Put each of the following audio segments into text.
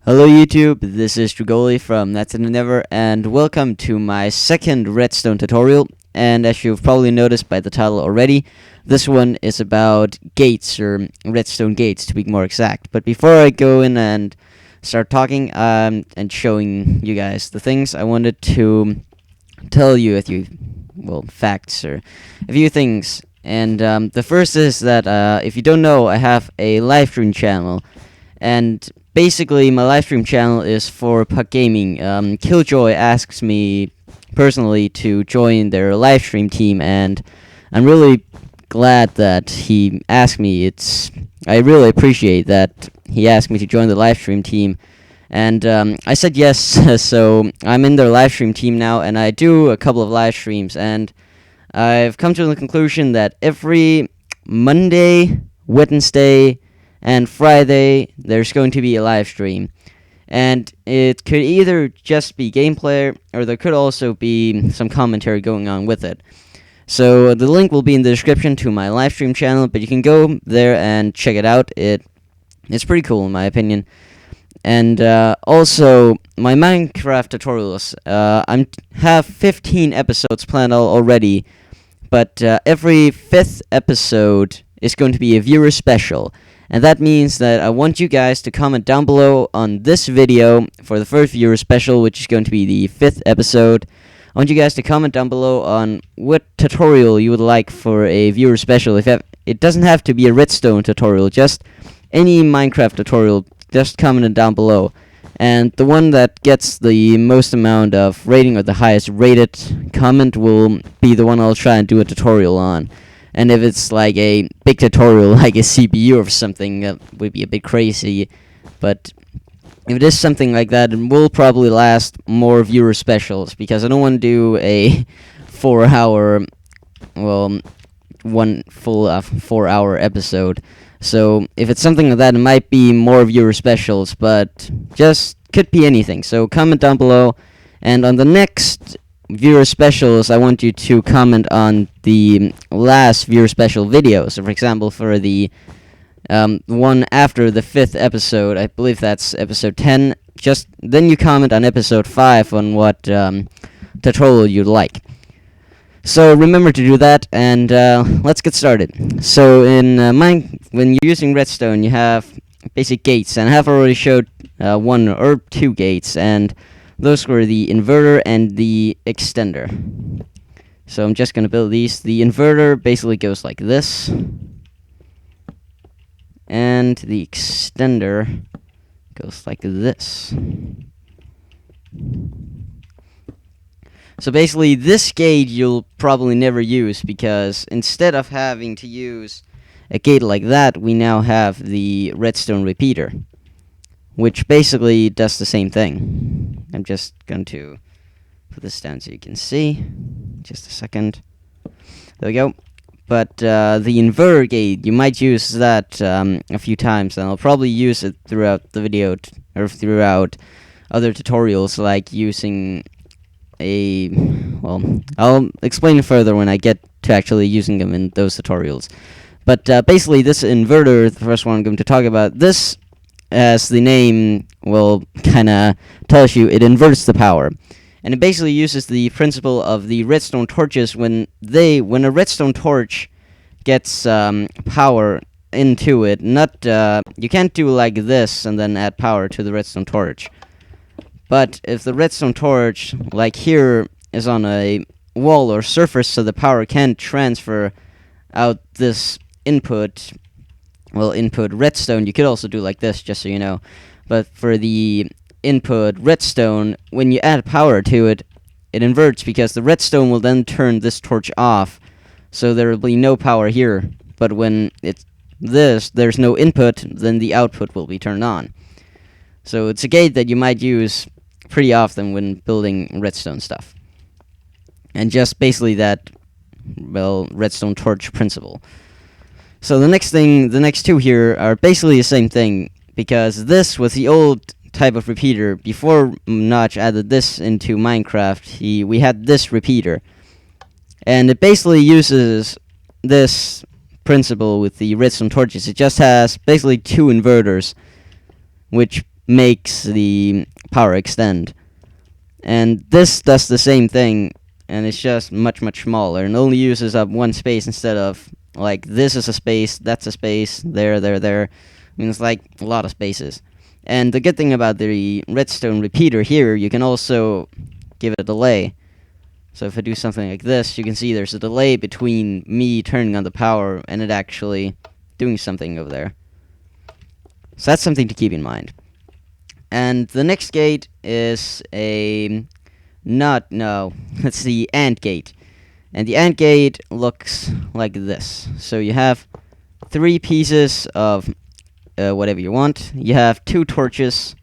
Hello YouTube, this is Drugoli from That's in the Never, and welcome to my second Redstone tutorial. And as you've probably noticed by the title already, this one is about gates, or redstone gates to be more exact. But before I go in and start talking and showing you guys the things, I wanted to tell you facts or a few things. And the first is that if you don't know, I have a live stream channel, and basically my live stream channel is for puck gaming. Killjoy asks me personally to join their live stream team, and I'm really glad that he asked me. I really appreciate that he asked me to join the live stream team, and I said yes. So I'm in their live stream team now, and I do a couple of live streams, and I've come to the conclusion that every Monday, Wednesday, and Friday there's going to be a live stream, and it could either just be gameplay or there could also be some commentary going on with it. So the link will be in the description to my live stream channel, but you can go there and check it out. It's pretty cool in my opinion. And also my Minecraft tutorials. I have 15 episodes planned already, but every 5th episode is going to be a viewer special. And that means that I want you guys to comment down below on this video for the first viewer special, which is going to be the 5th episode. I want you guys to comment down below on what tutorial you would like for a viewer special. It doesn't have to be a redstone tutorial, just any Minecraft tutorial, just comment it down below. And the one that gets the most amount of rating, or the highest rated comment, will be the one I'll try and do a tutorial on. And if it's like a big tutorial, like a CPU or something, that would be a bit crazy. But if it is something like that, it will probably last more viewer specials, because I don't want to do a 4-hour, one full 4-hour episode. So if it's something like that, it might be more viewer specials, but just could be anything. So comment down below, and on the next viewer specials, I want you to comment on the last viewer special video. So, for example, for the one after the 5th episode, I believe that's episode 10, just then you comment on episode 5 on what tutorial you'd like. So remember to do that, and let's get started. So when you're using redstone, you have basic gates, and I have already showed 1 or 2 gates, and those were the inverter and the extender. So I'm just going to build these. The inverter basically goes like this, and the extender goes like this. So basically this gate you'll probably never use, because instead of having to use a gate like that, we now have the redstone repeater, which basically does the same thing. I'm just going to put this down so you can see. Just a second. There we go. But the inverter gate, you might use that a few times, and I'll probably use it throughout the video, or throughout other tutorials, like using I'll explain it further when I get to actually using them in those tutorials. But basically this inverter, the first one I'm going to talk about, this, as the name kinda tells you, it inverts the power. And it basically uses the principle of the redstone torches. When a redstone torch gets power into it, you can't do like this and then add power to the redstone torch. But if the redstone torch, like here, is on a wall or surface, so the power can transfer out this input redstone. You could also do like this, just so you know. But for the input redstone, when you add power to it, it inverts, because the redstone will then turn this torch off, so there will be no power here. But when there's no input, then the output will be turned on. So it's a gate that you might use pretty often when building redstone stuff. And just basically that, redstone torch principle. So the next 2 here are basically the same thing, because this was the old type of repeater. Before Notch added this into Minecraft, we had this repeater. And it basically uses this principle with the redstone torches. It just has basically 2 inverters, which makes the power extend. And this does the same thing, and it's just much, much smaller, and only uses up one space instead of, like, this is a space, that's a space, there. I mean, it's like a lot of spaces. And the good thing about the redstone repeater here, you can also give it a delay. So if I do something like this, you can see there's a delay between me turning on the power and it actually doing something over there. So that's something to keep in mind. And the next gate is it's the AND gate. And the AND gate looks like this. So you have 3 pieces of whatever you want. You have 2 torches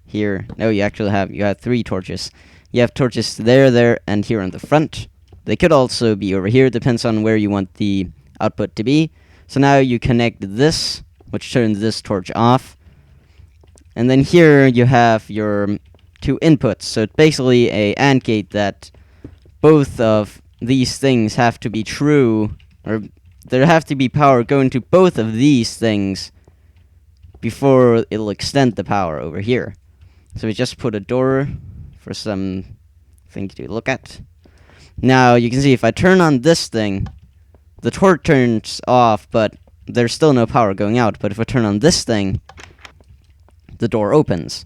here. No, you have 3 torches. You have torches there, and here on the front. They could also be over here, depends on where you want the output to be. So now you connect this, which turns this torch off. And then here you have your 2 inputs. So it's basically a AND gate that both of these things have to be true, or there have to be power going to both of these things before it'll extend the power over here. So we just put a door for something to look at. Now you can see if I turn on this thing, the torch turns off, but there's still no power going out. But if I turn on this thing, the door opens.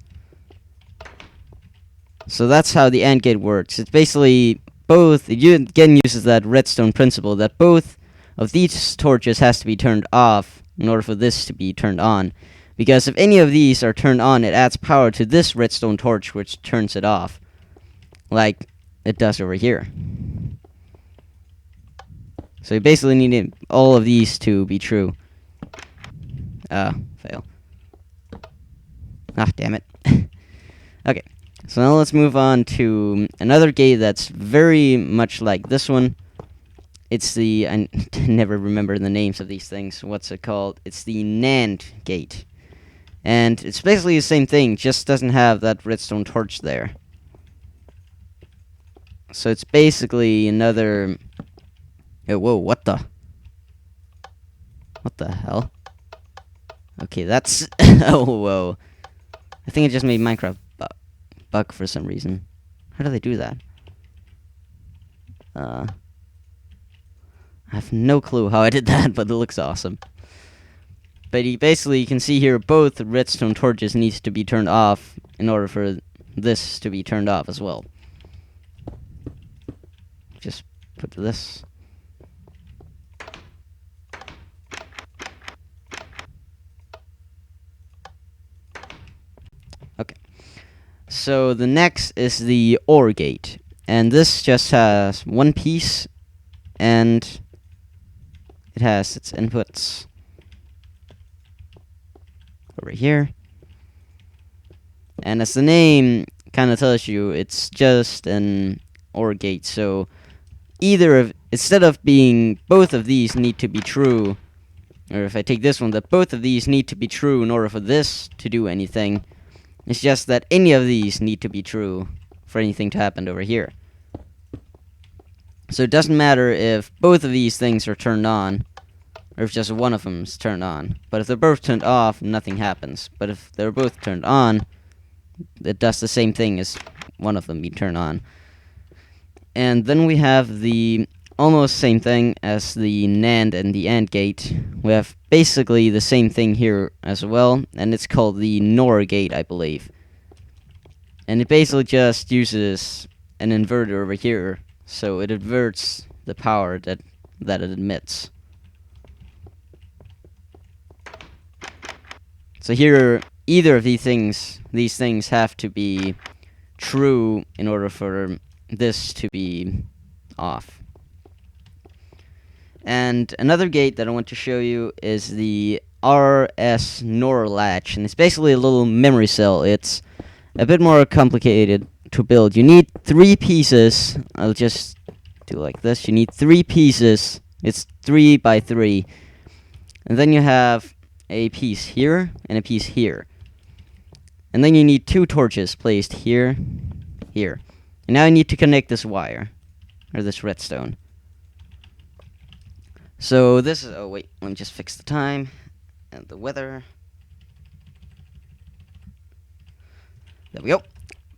So that's how the AND gate works. It's basically both. It again uses that redstone principle that both of these torches has to be turned off in order for this to be turned on. Because if any of these are turned on, it adds power to this redstone torch, which turns it off, like it does over here. So you basically need all of these to be true. Fail. Ah, damn it. Okay, so now let's move on to another gate that's very much like this one. It's the... I never remember the names of these things. What's it called? It's the Nand gate. And it's basically the same thing, just doesn't have that redstone torch there. So it's basically another... Oh, whoa, what the hell? Okay, that's... Oh, whoa. I think it just made Minecraft bug for some reason. How do they do that? I have no clue how I did that, but it looks awesome. But you can see here both redstone torches needs to be turned off in order for this to be turned off as well. Just put this. Okay. So the next is the OR gate. And this just has 1 piece, and it has its inputs over here. And as the name kind of tells you, it's just an OR gate. So instead of being both of these need to be true, or if I take this one, that both of these need to be true in order for this to do anything, it's just that any of these need to be true for anything to happen over here. So it doesn't matter if both of these things are turned on, or if just one of them is turned on. But if they're both turned off, nothing happens. But if they're both turned on, it does the same thing as one of them being turned on. And then we have the almost same thing as the NAND and the AND gate. We have basically the same thing here as well, and it's called the NOR gate, I believe. And it basically just uses an inverter over here, so it inverts the power that it emits. So here, either of these things have to be true in order for this to be off. And another gate that I want to show you is the RS NOR latch, and it's basically a little memory cell. It's a bit more complicated to build. You need 3 pieces. I'll just do like this. You need 3 pieces. It's 3 by 3. And then you have a piece here and a piece here. And then you need 2 torches placed here, here. And now I need to connect this wire, or this redstone. So this is... Oh, wait. Let me just fix the time and the weather. There we go.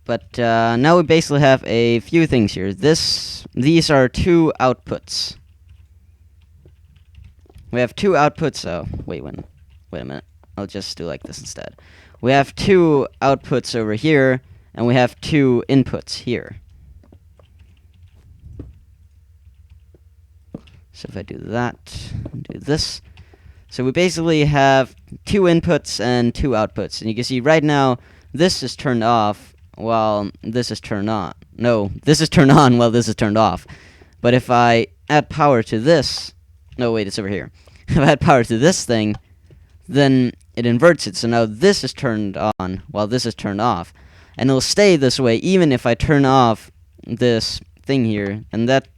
But now we basically have a few things here. These are two outputs. We have two outputs. Oh, wait a minute. I'll just do like this instead. We have two outputs over here, and we have two inputs here. So if I do that, and do this. So we basically have two inputs and two outputs. And you can see right now, this is turned off while this is turned on. No, this is turned on while this is turned off. But if I add power to this... No, wait, it's over here. If I add power to this thing, then it inverts it. So now this is turned on while this is turned off. And it'll stay this way even if I turn off this thing here. And that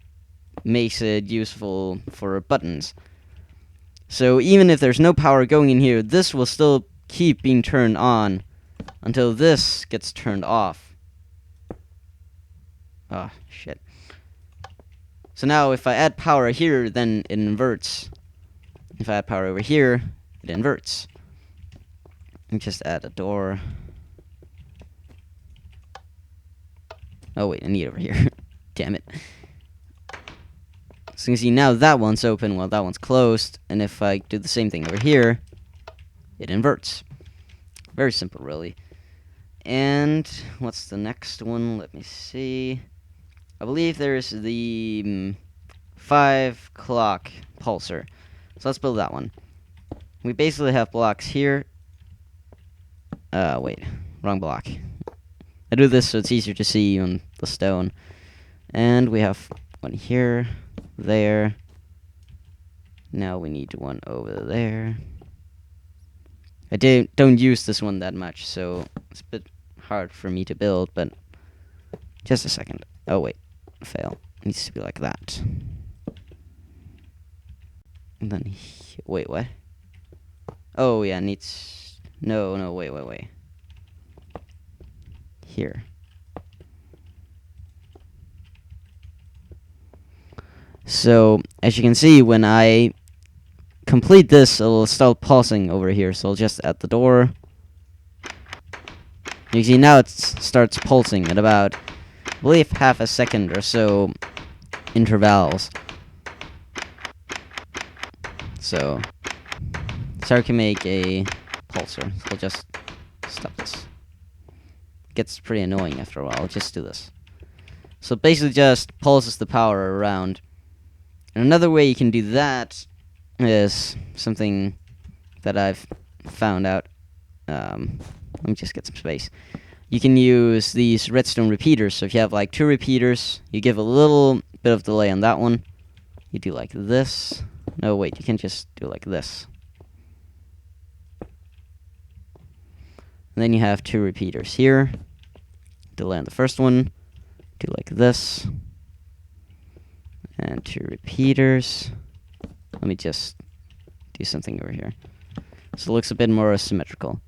makes it useful for buttons. So even if there's no power going in here, this will still keep being turned on until this gets turned off. Oh, shit. So now if I add power here, then it inverts. If I add power over here, it inverts. And just add a door. Oh wait, I need it over here. Damn it. So you can see now that one's open while that one's closed. And if I do the same thing over here, it inverts. Very simple, really. And what's the next one? Let me see. I believe there's the 5 clock pulsar. So let's build that one. We basically have blocks here. Wait. Wrong block. I do this so it's easier to see on the stone. And we have one here, there. Now we need one over there. I don't use this one that much, so it's a bit hard for me to build, but just a second. Oh wait, fail. It needs to be like that. And then wait, what? Oh yeah, needs no, wait. Here. So as you can see, when I complete this, it'll start pulsing over here. So I'll just add the door. You can see now it starts pulsing at about, I believe, half a second or so intervals. So I can make a pulsar. So I'll just stop this. It gets pretty annoying after a while. I'll just do this. So it basically just pulses the power around. And another way you can do that is something that I've found out. Let me just get some space. You can use these redstone repeaters. So if you have like 2 repeaters, you give a little bit of delay on that one. You do like this. No, wait, you can just do like this. And then you have 2 repeaters here. Delay on the first one. Do like this. And 2 repeaters. Let me just do something over here. So it looks a bit more symmetrical.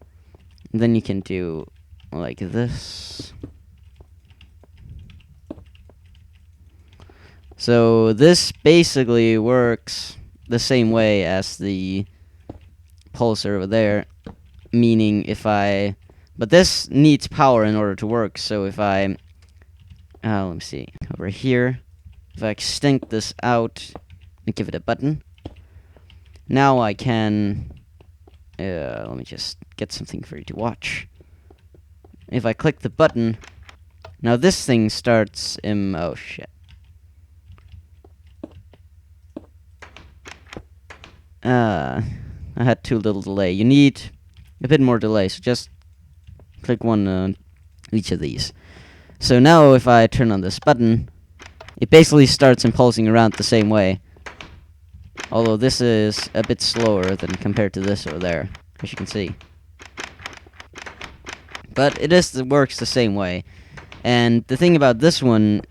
And then you can do like this. So this basically works the same way as the pulsar over there. Meaning if I... But this needs power in order to work. So if I... let me see. Over here. If I extend this out and give it a button. Now I can... let me just get something for you to watch. If I click the button, now this thing starts oh shit. I had too little delay. You need a bit more delay, so just click one on each of these. So now if I turn on this button, it basically starts impulsing around the same way. Although this is a bit slower than compared to this over there, as you can see. But it works the same way. And the thing about this one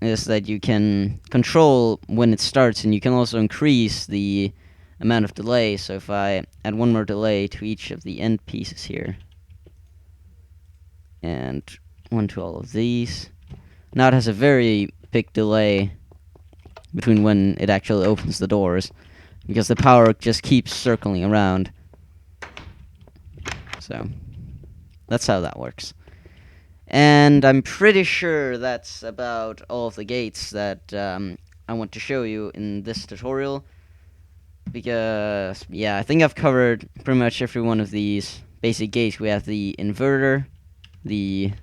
is that you can control when it starts, and you can also increase the amount of delay. So if I add one more delay to each of the end pieces here, and one to all of these, now it has a very big delay between when it actually opens the doors, because the power just keeps circling around. So that's how that works. And I'm pretty sure that's about all of the gates that I want to show you in this tutorial. Because, yeah, I think I've covered pretty much every one of these basic gates. We have the inverter, the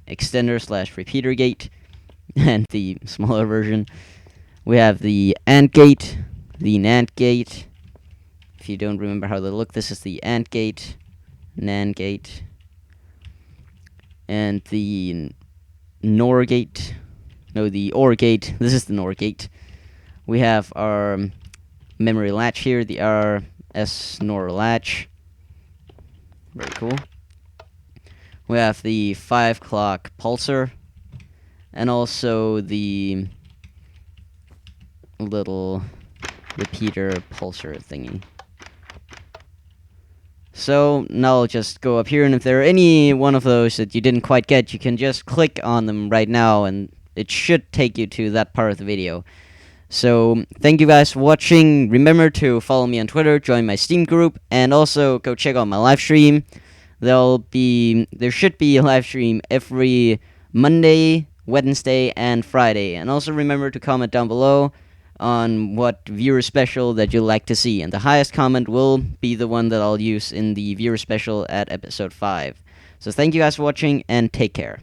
extender slash repeater gate, and the smaller version. We have the AND gate, the NAND gate. If you don't remember how they look, this is the AND gate, NAND gate, and the NOR gate. No, the OR gate. This is the NOR gate. We have our memory latch here, the RS NOR latch. Very cool. We have the 5 clock pulsar, and also the little repeater pulsar thingy. So now I'll just go up here, and if there are any one of those that you didn't quite get, you can just click on them right now, and it should take you to that part of the video. So thank you guys for watching. Remember to follow me on Twitter, join my Steam group, and also go check out my live stream. There should be a live stream every Monday, Wednesday, and Friday. And also remember to comment down below on what viewer special that you'd like to see, and the highest comment will be the one that I'll use in the viewer special at episode 5. So thank you guys for watching, and take care.